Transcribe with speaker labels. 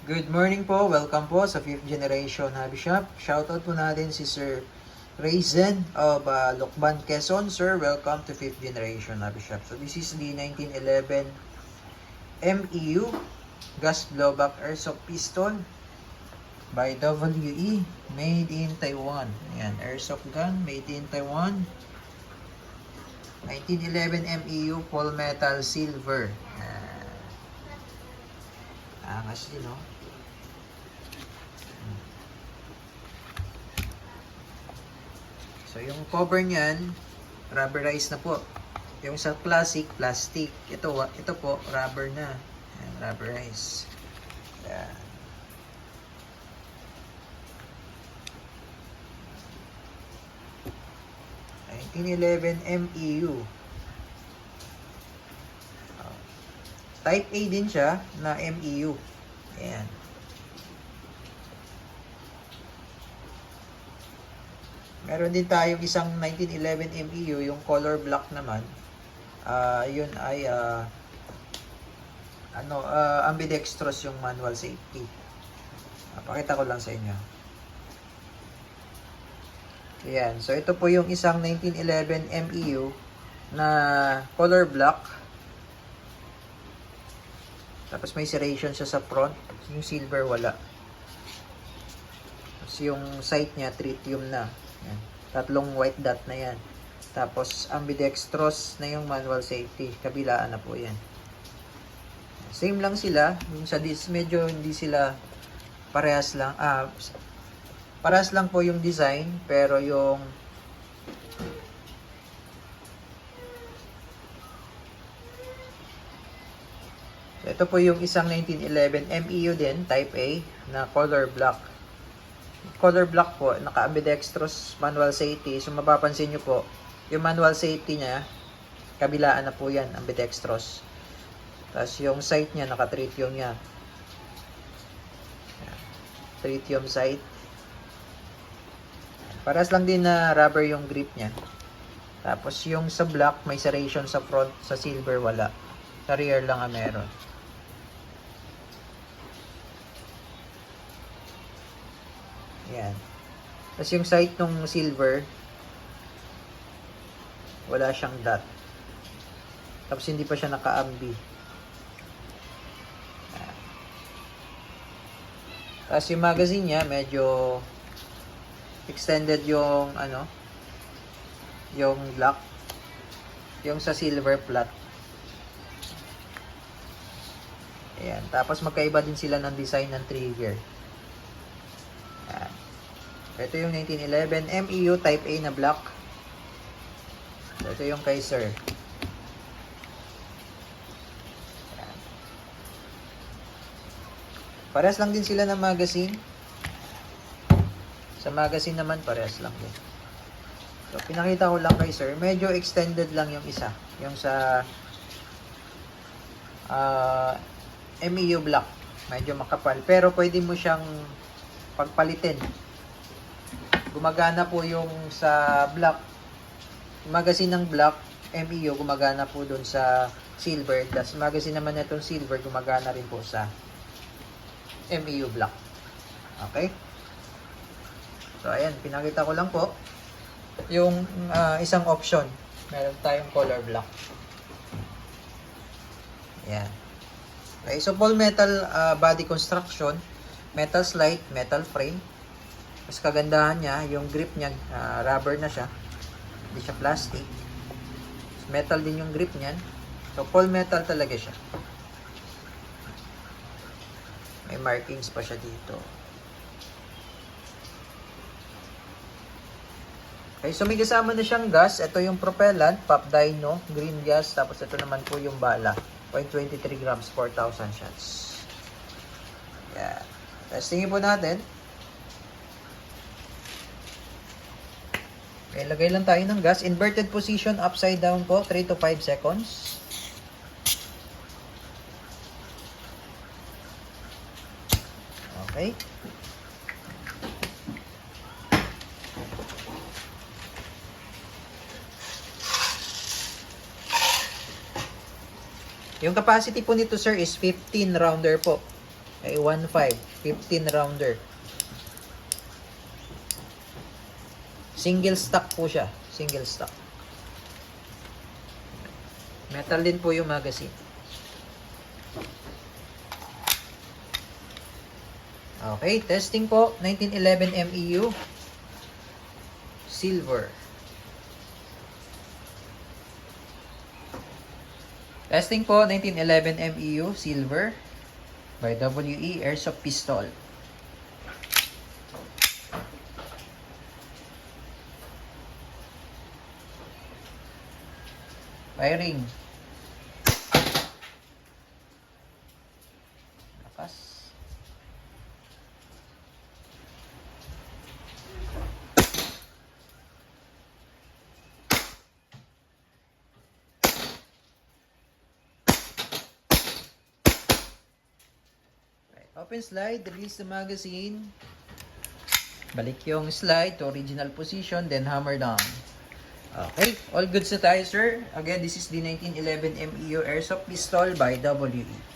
Speaker 1: Good morning po, welcome po sa 5th generation hobby shop. Shoutout po natin si Sir Raizen of Lokban, Quezon. Sir, welcome to 5th generation hobby shop. So this is the 1911 MEU gas blowback airsoft pistol by WE, made in Taiwan. Ayan, airsoft gun, made in Taiwan. 1911 MEU, full metal silver. Angas din, no? So, yung cover niyan, rubberized na po. Yung sa classic, plastic. Ito po, rubber na. Ayan, rubberized. Ayan. .11 MEU. Type A din siya na MEU. Ayan. Meron din tayong isang 1911 MEU, yung color black naman. Yun ay ambidextrous yung manual safety. Pakita ko lang sa inyo. Ayan. So ito po yung isang 1911 MEU na color black. Tapos may serration siya sa front. Yung silver wala. Tapos yung sight niya tritium na. Yan. Tatlong white dot na yan. Tapos ambidextrous na yung manual safety. Kabilaan na po yan. Same lang sila. Yung sa dis medyo hindi sila parehas lang. Parehas lang po yung design. Pero yung ito po yung isang 1911 MEU din, type A, na color black. Color black po, naka-ambidextrous manual safety. So, mapapansin nyo po, yung manual safety niya, kabilaan na po yan, ambidextrous. Tapos, yung sight niya, naka-tritium niya. Tritium sight. Paras lang din na rubber yung grip niya. Tapos, yung sa black, may serration sa front, sa silver, wala. Sa rear lang meron. Yan. Tapos yung sight ng silver, wala siyang dot. Tapos hindi pa siya naka-ambi. Tapos yung magazine niya, medyo extended yung yung black. Yung sa silver flat. Ayan. Tapos magkaiba din sila ng design ng trigger. Ayan. Ito yung 1911 MEU type A na black. Ito yung kay Sir. Ayan. Parehas lang din sila ng magazine. Sa magazine naman parehas lang din. So pinakita ko lang kay Sir. Medyo extended lang yung isa. Yung sa MEU black. Medyo makapal. Pero pwede mo siyang pagpalitin. Gumagana po yung sa black. Yung magazine ng black, MEU, gumagana po dun sa silver. Tapos magazine naman na itong silver, gumagana rin po sa MEU black. Okay? So, ayan. Pinakita ko lang po yung isang option. Meron tayong color black. Ayan. Okay, so full metal body construction, metal slide, metal frame. Mas kagandahan niya, yung grip niya, rubber na siya. Hindi siya plastic. Metal din yung grip niyan. So full metal talaga siya. May markings pa siya dito. Okay, so may kasama na siyang gas. Ito yung propellant, pop dyno, green gas. Tapos ito naman po yung bala. 0.23 grams, 4,000 shots. Yeah. Testingin po natin. Okay, lagay lang tayo ng gas. Inverted position, upside down po, 3 to 5 seconds. Okay. Yung capacity po nito, sir, is 15 rounder po. Ay 1.5, 15 rounder. Single stock po siya. Single stock. Metal din po yung magazine. Okay, testing po. 1911 MEU. Silver. Testing po. 1911 MEU. Silver. By WE Airsoft Pistol. Firing. Lakas. Right. Open slide. Release the magazine. Balik yung slide to original position. Then hammer down. Okay, all good sa tayo, sir. Again, this is the 1911 MEU Airsoft Pistol by WE.